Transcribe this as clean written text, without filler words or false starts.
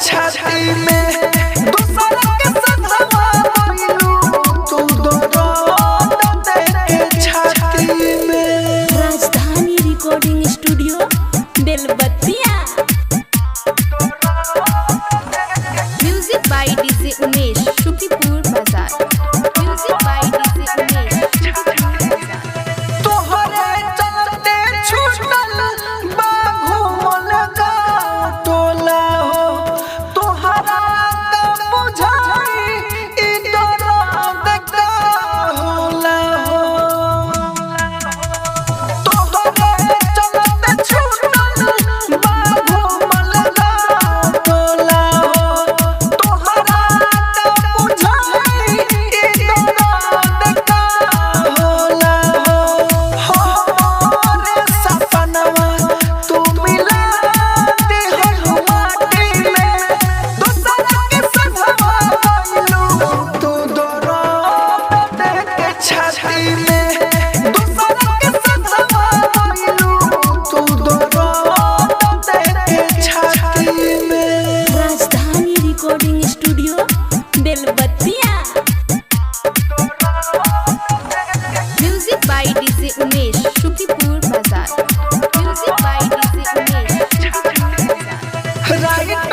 छाती में दूसरा के सधवा भइलू तू दर्द देके छाती में। राजधानी recording studio Belbattiya. Music by DJ Umesh Shukipur बाजार। Music by DJ Umesh Shukipur Bazar. तोहरे चलते छूटल बा घूमल गाँव टोला हो तोहरा का बुझाई ई दर्द का होला हो। तोहरे चलते छूटल बा घूमल गाँव टोला हो तोहरा का बुझाई ई दर्द का होला हो। हमारे सपनवा तू मिला दे हो माटी में दूसरा के सधवा भइलू तू दर्द देके छाती में। दूसरा के सधवा भइलू तू दर्द देके छाती में। राजधानी recording studio Belbattiya. Music by DJ Umesh Shukipur बाजार। Music by DJ Umesh Shukipur बाजार। राइट